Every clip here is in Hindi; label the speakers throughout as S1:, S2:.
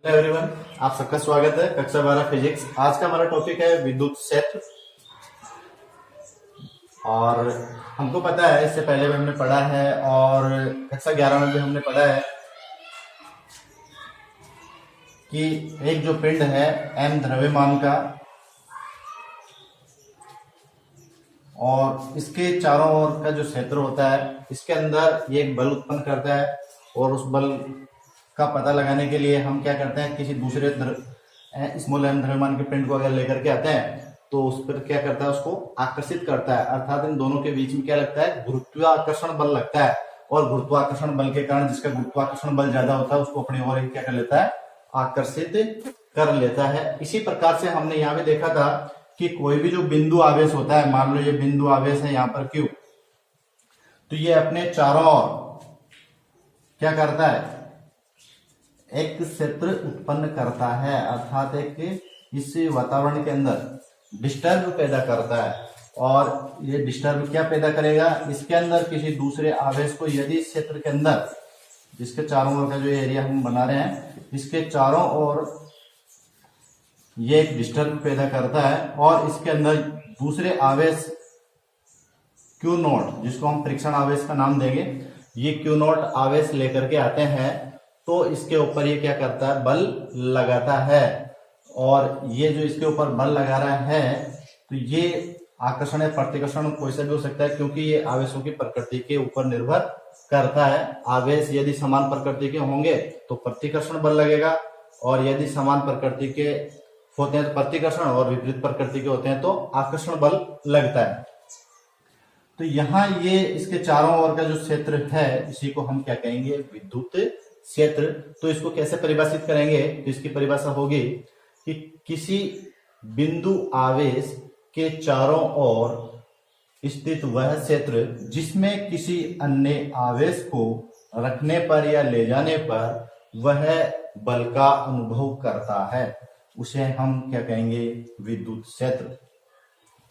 S1: हेलो एवरीवन, आप सबका स्वागत है कक्षा 12 फिजिक्स। आज का हमारा टॉपिक है विद्युत क्षेत्र। और हमको पता है, इससे पहले भी हमने पढ़ा है और कक्षा 11 में भी हमने पढ़ा है कि एक जो पिंड है m द्रव्यमान का, और इसके चारों ओर का जो क्षेत्र होता है, इसके अंदर ये एक बल उत्पन्न करता है। और उस बल का पता लगाने के लिए हम क्या करते हैं, किसी दूसरे स्मॉल m द्रव्यमान के पिंड को अगर लेकर के आते हैं तो उस पर क्या करता है, उसको आकर्षित करता है। अर्थात इन दोनों के बीच में क्या लगता है, गुरुत्वाकर्षण बल लगता है। और गुरुत्वाकर्षण बल के कारण जिसका गुरुत्वाकर्षण बल ज्यादा होता है उसको अपनी ओर क्या कर लेता है, आकर्षित कर लेता है। इसी प्रकार से हमने यहाँ भी देखा था कि कोई भी जो बिंदु आवेश होता है, मान लो ये बिंदु आवेश है यहाँ पर Q, तो ये अपने चारों ओर क्या करता है, एक क्षेत्र उत्पन्न करता है। अर्थात एक इस वातावरण के अंदर डिस्टर्ब पैदा करता है। और ये डिस्टर्ब क्या पैदा करेगा, इसके अंदर किसी दूसरे आवेश को यदि इस क्षेत्र के अंदर, जिसके चारों ओर का जो एरिया हम बना रहे हैं, इसके चारों ओर ये एक डिस्टर्ब पैदा करता है और इसके अंदर दूसरे आवेश Q नॉट, जिसको हम परीक्षण आवेश का नाम देंगे, ये Q नॉट आवेश लेकर के आते हैं तो इसके ऊपर ये क्या करता है, बल लगाता है। और ये जो इसके ऊपर बल लगा रहा है तो ये आकर्षण या प्रतिकर्षण कोई सा भी हो सकता है, क्योंकि ये आवेशों की प्रकृति के ऊपर निर्भर करता है। आवेश यदि समान प्रकृति के होंगे तो प्रतिकर्षण बल लगेगा, और यदि समान प्रकृति के होते हैं तो प्रतिकर्षण, और विपरीत प्रकृति के होते हैं तो आकर्षण बल लगता है। तो यहाँ ये इसके चारों ओर का जो क्षेत्र है, इसी को हम क्या कहेंगे, विद्युत क्षेत्र। तो इसको कैसे परिभाषित करेंगे, तो इसकी परिभाषा होगी कि किसी बिंदु आवेश के चारों ओर स्थित वह क्षेत्र जिसमें किसी अन्य आवेश को रखने पर या ले जाने पर वह बल का अनुभव करता है, उसे हम क्या कहेंगे, विद्युत क्षेत्र।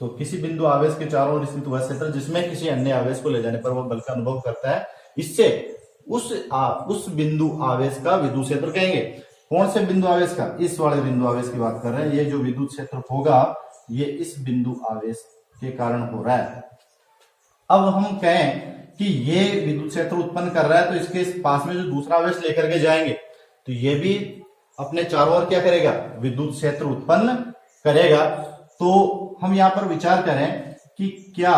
S1: तो किसी बिंदु आवेश के चारों ओर स्थित वह क्षेत्र जिसमें किसी अन्य आवेश को ले जाने पर वह बल का अनुभव करता है, इससे उस बिंदु आवेश का विद्युत क्षेत्र कहेंगे। कौन से बिंदु आवेश का, इस वाले बिंदु आवेश की बात कर रहे हैं। ये जो विद्युत क्षेत्र होगा ये इस बिंदु आवेश के कारण हो रहा है। अब हम कहें कि ये विद्युत क्षेत्र उत्पन्न कर रहा है, तो इसके पास में जो दूसरा आवेश लेकर के जाएंगे तो ये भी अपने चारों ओर क्या करेगा, विद्युत क्षेत्र उत्पन्न करेगा। तो हम यहाँ पर विचार करें कि क्या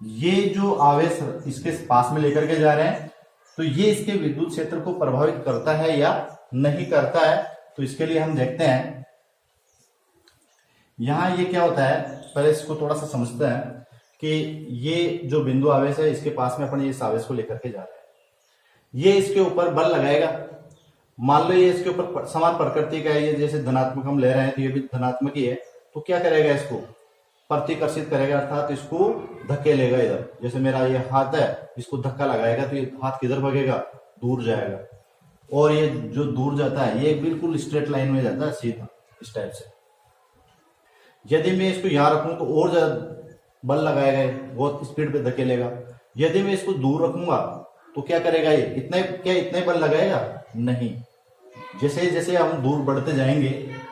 S1: ये जो आवेश इसके पास में लेकर के जा रहे हैं तो ये इसके विद्युत क्षेत्र को प्रभावित करता है या नहीं करता है। तो इसके लिए हम देखते हैं यहां ये क्या होता है, पहले इसको थोड़ा सा समझते हैं कि ये जो बिंदु आवेश है इसके पास में अपन इस आवेश को लेकर के जा रहे हैं, ये इसके ऊपर बल लगाएगा। मान लो ये इसके ऊपर समान प्रकृति का है, ये जैसे धनात्मक हम ले रहे हैं तो ये भी धनात्मक ही है, तो क्या करेगा, इसको प्रतिकर्षित करेगा, अर्थात इसको धकेलेगा इधर। जैसे मेरा ये हाथ है, इसको धक्का लगाएगा तो ये हाथ किधर भागेगा, दूर जाएगा। और ये जो दूर जाता है ये बिल्कुल स्ट्रेट लाइन में जाता है, सीधा इस टाइप से। यदि मैं इसको यहां रखूं तो और ज्यादा बल लगाएगा, बहुत स्पीड पे धकेलेगा। यदि मैं इसको दूर रखूंगा तो क्या करेगा, ये इतना बल लगाएगा, नहीं। जैसे जैसे हम दूर बढ़ते जाएंगे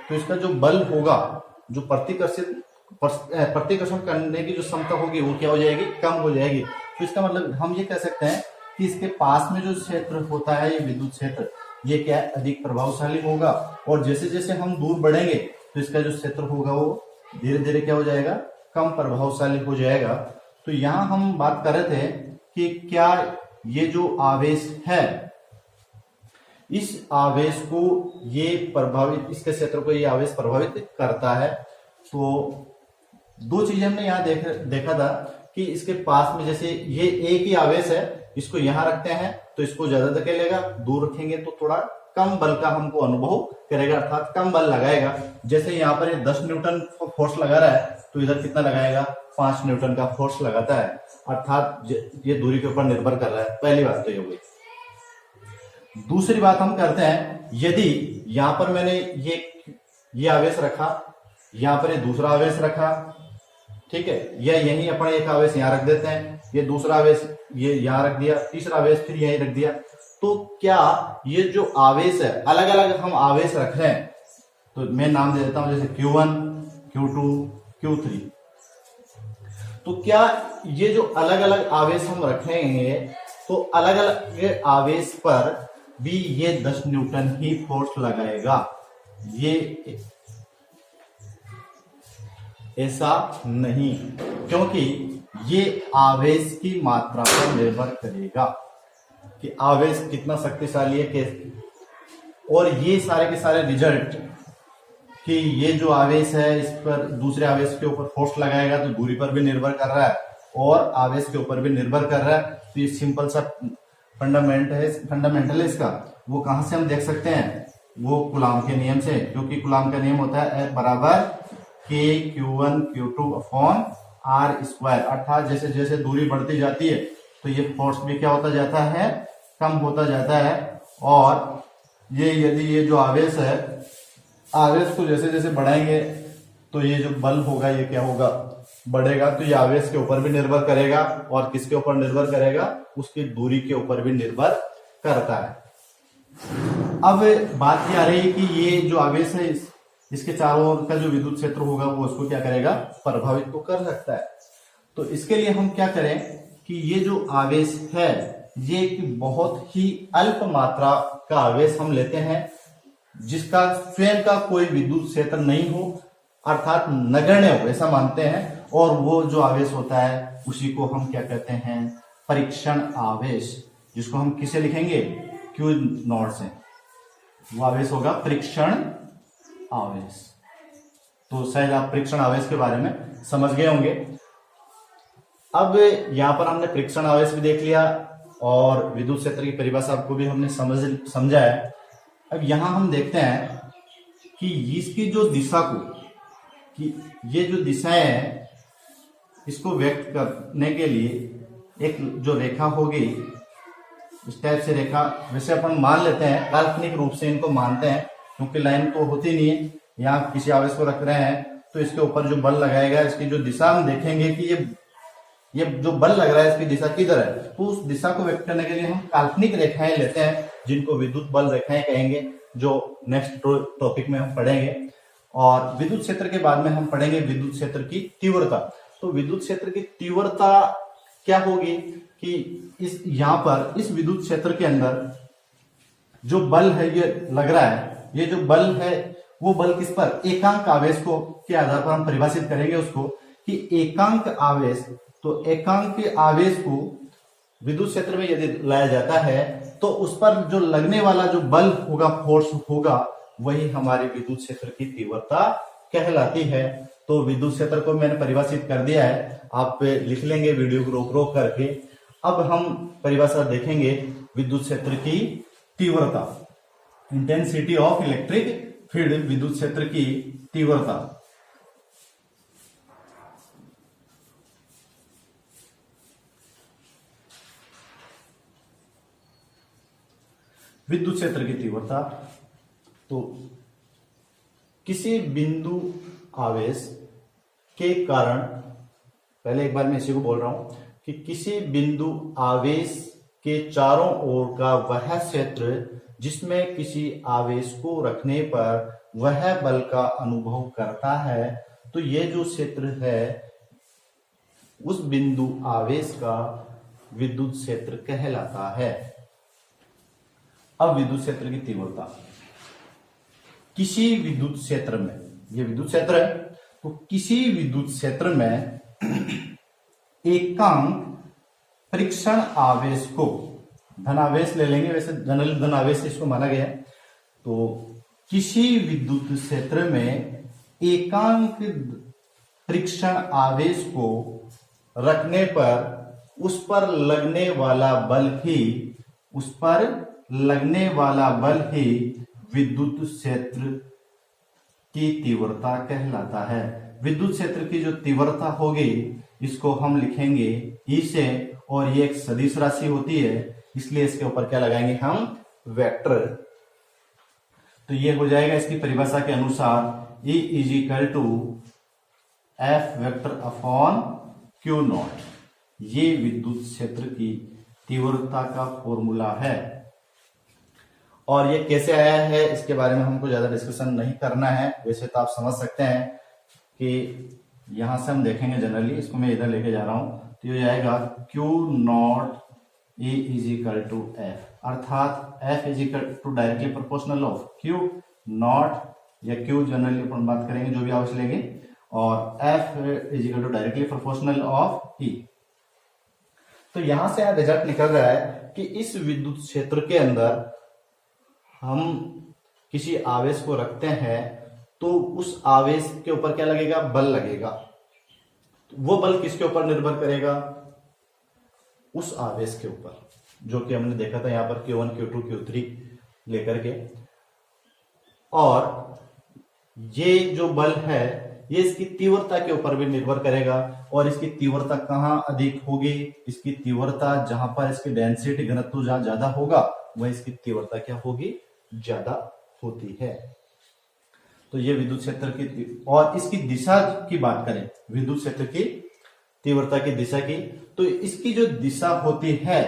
S1: तो इसका जो बल होगा, जो प्रतिकर्षण करने की जो क्षमता होगी वो क्या हो जाएगी, कम हो जाएगी। तो इसका मतलब हम ये कह सकते हैं कि इसके पास में जो क्षेत्र होता है, ये विद्युत क्षेत्र, ये क्या है, अधिक प्रभावशाली होगा। और जैसे जैसे हम दूर बढ़ेंगे तो इसका जो क्षेत्र होगा वो धीरे धीरे क्या हो जाएगा, कम प्रभावशाली हो जाएगा। तो यहाँ हम बात कर रहे थे कि क्या ये जो आवेश है, इस आवेश को ये प्रभावित, इसके क्षेत्र को ये आवेश प्रभावित करता है। तो दो चीजें हमने यहाँ देखा था कि इसके पास में जैसे ये एक ही आवेश है, इसको यहां रखते हैं तो इसको ज्यादा धकेलेगा, दूर रखेंगे तो थोड़ा कम बल का हमको अनुभव करेगा, अर्थात कम बल लगाएगा। जैसे यहाँ पर ये 10 न्यूटन फोर्स लगा रहा है तो इधर कितना लगाएगा, 5 न्यूटन का फोर्स लगाता है, अर्थात ये दूरी के ऊपर निर्भर कर रहा है। पहली बात तो ये हो गई। दूसरी बात हम करते हैं, यदि यहां पर मैंने ये आवेश रखा, यहां पर ये दूसरा आवेश रखा, ठीक है, या यही अपन एक आवेश यहां रख देते हैं, ये दूसरा आवेश ये यहां रख दिया, तीसरा आवेश फिर यहीं रख दिया, तो क्या ये जो आवेश है, अलग अलग हम आवेश रख रहे हैं, तो मैं नाम दे देता हूं जैसे Q1, Q2, Q3। तो क्या ये जो अलग अलग आवेश हम रखेंगे तो अलग अलग आवेश पर भी ये 10 न्यूटन ही फोर्स लगाएगा? ये ऐसा नहीं, क्योंकि ये आवेश की मात्रा पर निर्भर करेगा कि आवेश कितना शक्तिशाली है कैसे, और ये सारे के सारे रिजल्ट कि ये जो आवेश है इस पर दूसरे आवेश के ऊपर फोर्स लगाएगा तो दूरी पर भी निर्भर कर रहा है और आवेश के ऊपर भी निर्भर कर रहा है। तो ये सिंपल सा फंडामेंटल है इसका। वो कहां से हम देख सकते हैं? वो कूलाम के नियम से, क्योंकि कूलाम का नियम होता है F बराबर K(Q1 Q2) अपॉन R²। अर्थात जैसे जैसे दूरी बढ़ती जाती है तो ये फोर्स भी क्या होता जाता है? कम होता जाता है। और ये यदि ये जो आवेश है, आवेश को जैसे जैसे बढ़ाएंगे तो ये जो बल होगा ये क्या होगा? बढ़ेगा। तो ये आवेश के ऊपर भी निर्भर करेगा और किसके ऊपर निर्भर करेगा? उसकी दूरी के ऊपर भी निर्भर करता है। अब बात ये आ रही है कि ये जो आवेश है इसके चारों ओर का जो विद्युत क्षेत्र होगा वो उसको क्या करेगा? प्रभावित तो कर सकता है। तो इसके लिए हम क्या करें कि ये जो आवेश है ये एक बहुत ही अल्प मात्रा का आवेश हम लेते हैं जिसका स्वयं का कोई विद्युत क्षेत्र नहीं हो, अर्थात नगण्य हो, ऐसा मानते हैं। और वो जो आवेश होता है उसी को हम क्या कहते हैं? परीक्षण आवेश, जिसको हम किसे लिखेंगे? Q0 से। वो आवेश होगा परीक्षण आवेश। तो शायद आप परीक्षण आवेश के बारे में समझ गए होंगे। अब यहां पर हमने परीक्षण आवेश भी देख लिया और विद्युत क्षेत्र की परिभाषा को भी हमने समझा है। अब यहां हम देखते हैं कि इसकी जो दिशा को, कि ये जो दिशाएं हैं इसको व्यक्त करने के लिए एक जो रेखा होगी, इस टाइप से रेखा, वैसे अपन मान लेते हैं, काल्पनिक रूप से इनको मानते हैं क्योंकि लाइन तो होती नहीं है। यहाँ किसी आवेश को रख रहे हैं तो इसके ऊपर जो बल लगाएगा इसकी जो दिशा हम देखेंगे कि ये जो बल लग रहा है इसकी दिशा किधर है, तो उस दिशा को व्यक्त करने के लिए हम काल्पनिक रेखाएं लेते हैं जिनको विद्युत बल रेखाएं कहेंगे, जो नेक्स्ट टॉपिक में हम पढ़ेंगे। और विद्युत क्षेत्र के बाद में हम पढ़ेंगे विद्युत क्षेत्र की तीव्रता। तो विद्युत क्षेत्र की तीव्रता क्या होगी कि इस यहाँ पर इस विद्युत क्षेत्र के अंदर जो बल है ये लग रहा है, ये जो बल है वो बल किस पर? एकांक आवेश को के आधार पर हम परिभाषित करेंगे उसको कि एकांक आवेश। तो एकांक आवेश को विद्युत क्षेत्र में यदि लाया जाता है तो उस पर जो लगने वाला जो बल होगा, फोर्स होगा, वही हमारे विद्युत क्षेत्र की तीव्रता कहलाती है। तो विद्युत क्षेत्र को मैंने परिभाषित कर दिया है, आप लिख लेंगे वीडियो को रोक रोक करके। अब हम परिभाषा देखेंगे विद्युत क्षेत्र की तीव्रता, इंटेंसिटी ऑफ इलेक्ट्रिक फील्ड, विद्युत क्षेत्र की तीव्रता। विद्युत क्षेत्र की तीव्रता, तो किसी बिंदु आवेश के कारण, पहले एक बार मैं इसी को बोल रहा हूं कि किसी बिंदु आवेश के चारों ओर का वह क्षेत्र जिसमें किसी आवेश को रखने पर वह बल का अनुभव करता है, तो ये जो क्षेत्र है उस बिंदु आवेश का विद्युत क्षेत्र कहलाता है। अब विद्युत क्षेत्र की तीव्रता, किसी विद्युत क्षेत्र में, ये विद्युत क्षेत्र है, तो किसी विद्युत क्षेत्र में एकांक परीक्षण आवेश को, धनावेश ले लेंगे, वैसे जनरल धनावेश इसको माना गया है। तो किसी विद्युत क्षेत्र में एकांक परीक्षण आवेश को रखने पर उस पर लगने वाला बल ही विद्युत क्षेत्र की तीव्रता कहलाता है। विद्युत क्षेत्र की जो तीव्रता होगी इसको हम लिखेंगे ई से, और ये एक सदिश राशि होती है इसलिए इसके ऊपर क्या लगाएंगे हम? वेक्टर। तो ये हो जाएगा इसकी परिभाषा के अनुसार E = F vector upon Q0। ये विद्युत क्षेत्र की तीव्रता का फॉर्मूला है। और ये कैसे आया है इसके बारे में हमको ज्यादा डिस्कशन नहीं करना है, वैसे तो आप समझ सकते हैं कि यहां से हम देखेंगे जनरली, इसको मैं इधर लेके जा रहा हूं तो ये जाएगा Q naught E is equal to F, अर्थात F is equal to directly proportional of Q naught या Q जनरली अपन बात करेंगे जो भी आवश्यक लेंगे, और F is equal to directly proportional of E। तो यहां से रिजल्ट निकल रहा है कि इस विद्युत क्षेत्र के अंदर हम किसी आवेश को रखते हैं तो उस आवेश के ऊपर क्या लगेगा, बल लगेगा। वो बल किसके ऊपर निर्भर करेगा, उस आवेश के ऊपर, जो कि हमने देखा था यहां पर Q1 Q2 Q3 लेकर के। और ये जो बल है ये इसकी तीव्रता के ऊपर भी निर्भर करेगा, और इसकी तीव्रता कहां अधिक होगी, इसकी तीव्रता जहां पर इसकी डेंसिटी घनत्व जहां ज्यादा होगा वह इसकी तीव्रता क्या होगी, ज्यादा होती है। तो ये विद्युत क्षेत्र की, और इसकी दिशा की बात करें, विद्युत क्षेत्र की तीव्रता की दिशा की, तो इसकी जो दिशा होती है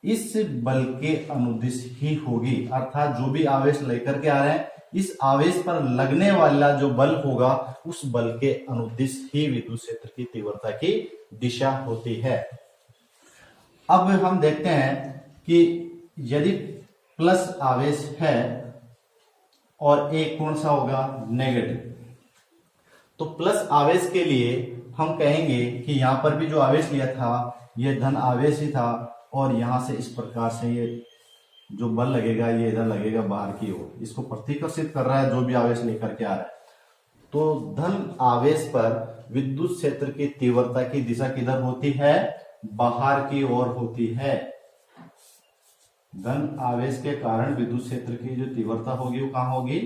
S1: इस बल के अनुदिश ही होगी, अर्थात जो भी आवेश लेकर के आ रहे हैं इस आवेश पर लगने वाला जो बल होगा उस बल के अनुदिश ही विद्युत क्षेत्र की तीव्रता की दिशा होती है। अब हम देखते हैं कि यदि प्लस आवेश है और एक कौन सा होगा, नेगेटिव, तो प्लस आवेश के लिए हम कहेंगे कि यहां पर भी जो आवेश लिया था यह धन आवेश ही था, और यहां से इस प्रकार से ये जो बल लगेगा ये इधर लगेगा बाहर की ओर, इसको प्रतिकर्षित कर रहा है जो भी आवेश लेकर के आ रहा है। तो धन आवेश पर विद्युत क्षेत्र की तीव्रता की दिशा किधर होती है, बाहर की ओर होती है। धन आवेश के कारण विद्युत क्षेत्र की जो तीव्रता होगी वो कहां होगी,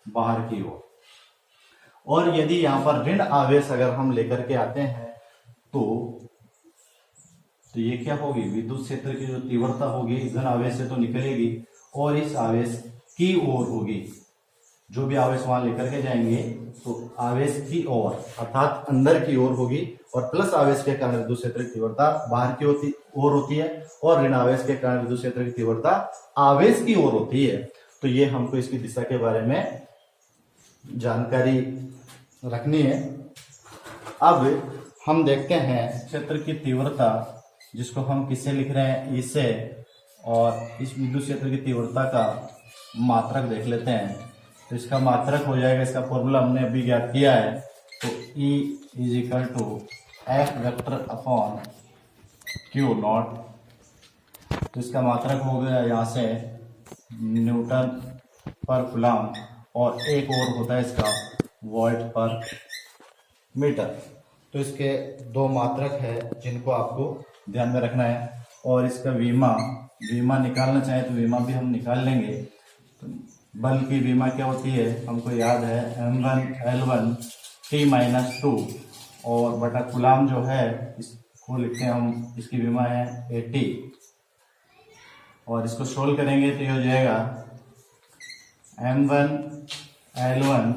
S1: बाहर की ओर। और यदि यहां पर ऋण आवेश अगर हम लेकर के आते हैं तो ये क्या होगी, विद्युत क्षेत्र की जो तीव्रता होगी इस धन आवेश से तो निकलेगी और इस आवेश की ओर होगी। जो भी आवेश वहां लेकर के जाएंगे तो आवेश की ओर अर्थात अंदर की ओर होगी, और प्लस आवेश के कारण विद्युत क्षेत्र की तीव्रता बाहर की ओर होती है, और ऋण आवेश के कारण विद्युत क्षेत्र की तीव्रता आवेश की ओर होती है। तो ये हमको इसकी दिशा के बारे में जानकारी रखनी है। अब हम देखते हैं क्षेत्र की तीव्रता, जिसको हम किससे लिख रहे हैं, इससे, और इस विद्युत क्षेत्र की तीव्रता का मात्रक देख लेते हैं। तो इसका मात्रक हो जाएगा, इसका फॉर्मूला हमने अभी ज्ञात किया है, तो E is equal to F vector upon Q naught. तो इसका मात्रक हो गया यहाँ से न्यूटन पर कूलम, और एक और होता है इसका वोल्ट पर मीटर। तो इसके दो मात्रक है जिनको आपको ध्यान में रखना है, और इसका विमा निकालना चाहे तो विमा भी हम निकाल लेंगे। तो बल की विमा क्या होती है, हमको याद है M1L1 T-2, और बटा कूलम जो है इसको लिखते हैं हम, इसकी विमा है 80, और इसको सोल्व करेंगे तो ये हो जाएगा M1L1,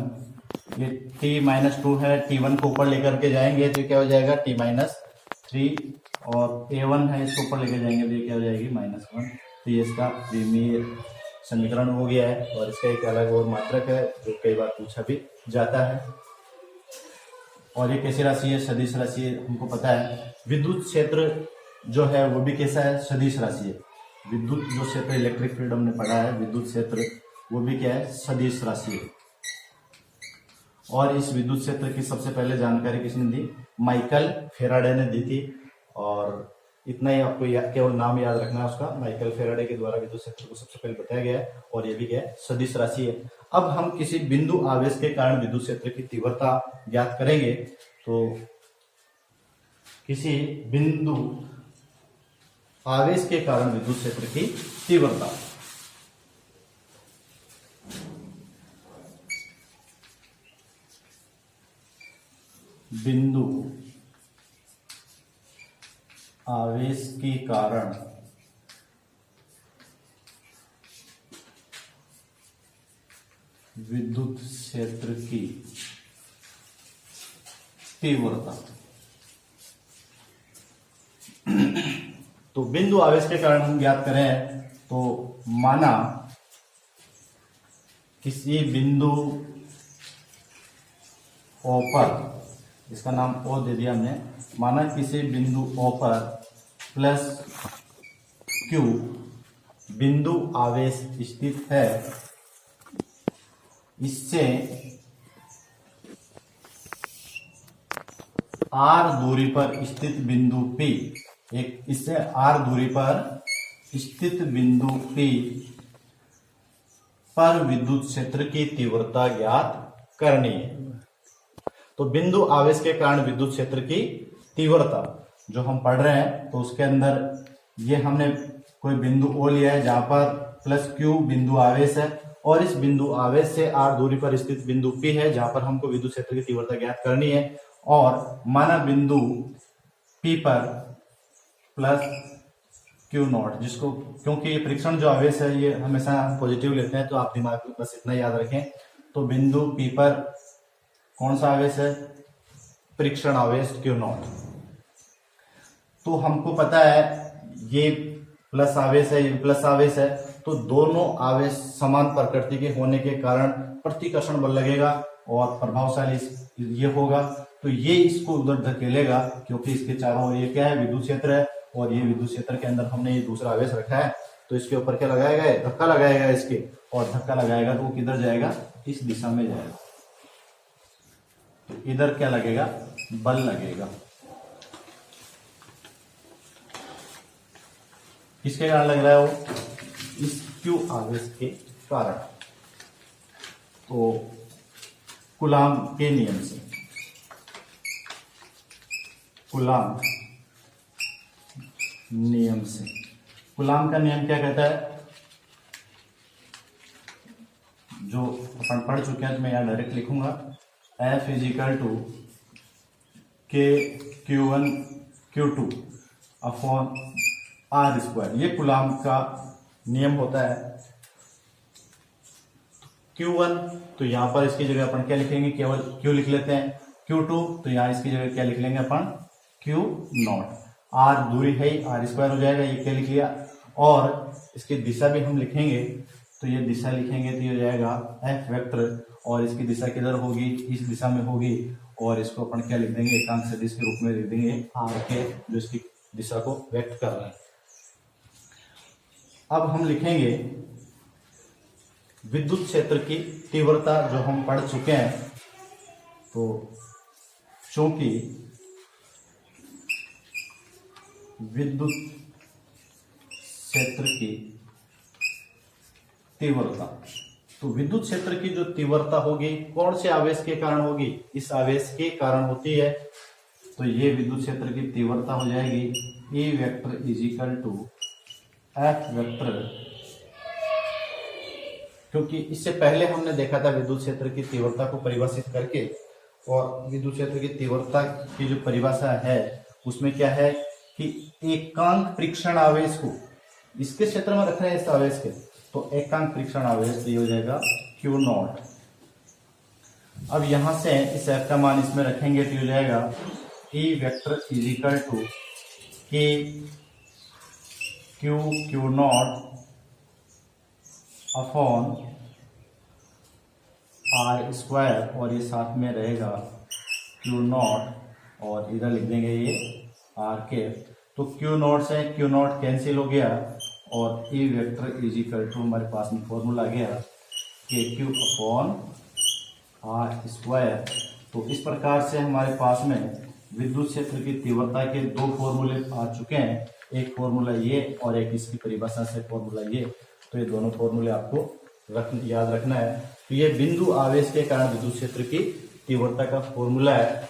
S1: ये T-2 है, T1 को ऊपर लेकर के जाएंगे तो क्या हो जाएगा T-3, और A1 है इसको ऊपर लेकर जाएंगे तो ये क्या हो जाएगी -1। तो ये इसका विमीय समीकरण हो गया है, और इसका एक अलग और मात्रक है जो कई बार पूछा भी जाता है। और ये कैसी राशि है, सदिश राशि है, हमको पता है। विद्युत क्षेत्र जो है वो भी कैसा है, सदिश राशि है। विद्युत जो क्षेत्र इलेक्ट्रिक फील्ड हमने पढ़ा है, विद्युत क्षेत्र वो भी क्या है, सदिश राशि है। और इस विद्युत क्षेत्र की सबसे पहले जानकारी किसने दी, माइकल फेराडे ने दी थी, और इतना ही आपको केवल नाम याद रखना है उसका, माइकल फेराडे के द्वारा विद्युत क्षेत्र को सबसे पहले बताया गया है, और ये भी क्या है, सदिश राशि है। अब हम किसी बिंदु आवेश के कारण विद्युत क्षेत्र की तीव्रता ज्ञात करेंगे। तो किसी बिंदु आवेश के कारण विद्युत क्षेत्र की तीव्रता, बिंदु आवेश के कारण विद्युत क्षेत्र की तीव्रता। तो बिंदु आवेश के कारण हम ज्ञात करें तो माना किसी बिंदु O पर, इसका नाम O दे दिया हमने, माना किसी बिंदु O पर प्लस Q बिंदु आवेश स्थित है, इससे R दूरी पर स्थित बिंदु P, इससे R दूरी पर स्थित बिंदु P पर विद्युत क्षेत्र की तीव्रता ज्ञात करनी है। तो बिंदु आवेश के कारण विद्युत क्षेत्र की तीव्रता जो हम पढ़ रहे हैं, तो उसके अंदर ये हमने कोई बिंदु O लिया है जहां पर प्लस Q बिंदु आवेश है, और इस बिंदु आवेश से R दूरी पर स्थित बिंदु P है जहां पर हमको विद्युत क्षेत्र की तीव्रता ज्ञात करनी है। और माना बिंदु P पर प्लस Q नॉट, जिसको क्योंकि ये परीक्षण जो आवेश है ये हमेशा पॉजिटिव लेते हैं, तो आप दिमाग में बस इतना याद रखें। तो बिंदु P पर कौन सा आवेश है? परीक्षण आवेश Q नॉट। तो हमको पता है ये प्लस आवेश है, ये प्लस आवेश है, तो दोनों आवेश समान प्रकृति के होने के कारण प्रतिकर्षण बल लगेगा और प्रभावशाली ये होगा। तो ये इसको उधर धकेलेगा, क्योंकि इसके चारों ओर ये क्या है? विद्युत क्षेत्र है, और ये विद्युत क्षेत्र के अंदर हमने ये दूसरा आवेश रखा है, तो इसके ऊपर क्या लगाएगा? धक्का लगाएगा इसके, और धक्का लगाएगा तो वो किधर जाएगा? इस दिशा में जाएगा। तो इधर क्या लगेगा? बल लगेगा। किसके कारण लग रहा है वो? इस Q आवेश के कारण। तो कूलाम के नियम से, कूलाम नियम से, कूलाम का नियम क्या कहता है? जो अपन पढ़ चुके हैं, तो मैं यहां डायरेक्ट लिखूंगा, F इजिकल टू के Q1 Q2 upon R square. ये कूलाम का नियम होता है। Q1 तो यहां पर इसकी जगह अपन क्या लिखेंगे? केवल Q लिख लेते हैं। Q2 तो यहां इसकी जगह क्या लिख लेंगे अपन? Q not. R दूरी है, R स्क्वायर हो जाएगा, ये क्या लिख लिया। और इसकी दिशा भी हम लिखेंगे, तो ये दिशा लिखेंगे तो ये हो जाएगा F वेक्टर, और इसकी दिशा किधर होगी? इस दिशा में होगी, और इसको अपन क्या लिख देंगे? एकांक सदिश के रूप में लिख देंगे R के, जो इसकी दिशा को व्यक्त कर रहा है। अब हम लिखेंगे विद्युत क्षेत्र की तीव्रता, जो हम पढ़ चुके हैं। तो चूंकि विद्युत क्षेत्र की तीव्रता, तो विद्युत क्षेत्र की जो तीव्रता होगी कौन से आवेश के कारण होगी? इस आवेश के कारण होती है। तो ये विद्युत क्षेत्र की तीव्रता हो जाएगी E vector is equal to F vector, क्योंकि इससे पहले हमने देखा था विद्युत क्षेत्र की तीव्रता को परिभाषित करके, और विद्युत क्षेत्र की तीव्रता की जो परिभाषा है उसमें क्या है कि एकांक परीक्षण आवेश को इसके क्षेत्र में रख रहे हैं, इस आवेश के, तो एकांक परीक्षण आवेश ये हो जाएगा Q नॉट। अब यहां से इस F का मान इसमें रखेंगे तो हो जाएगा E वेक्टर इजिकल टू के Q not upon R square, और ये साथ में रहेगा Q नॉट, और इधर लिख देंगे ये R के। तो Q नॉट से Q नॉट कैंसिल हो गया, और E वेक्टर इजिकल टू हमारे पास में फॉर्मूला आ गया के Q अपॉन R स्क्वायर। तो इस प्रकार से हमारे पास में विद्युत क्षेत्र की तीव्रता के दो फॉर्मूले आ चुके हैं, एक फॉर्मूला ये और एक इसकी परिभाषा से फॉर्मूला ये। तो ये दोनों फॉर्मूले आपको याद रखना है। तो ये बिंदु आवेश के कारण विद्युत क्षेत्र की तीव्रता का फॉर्मूला है।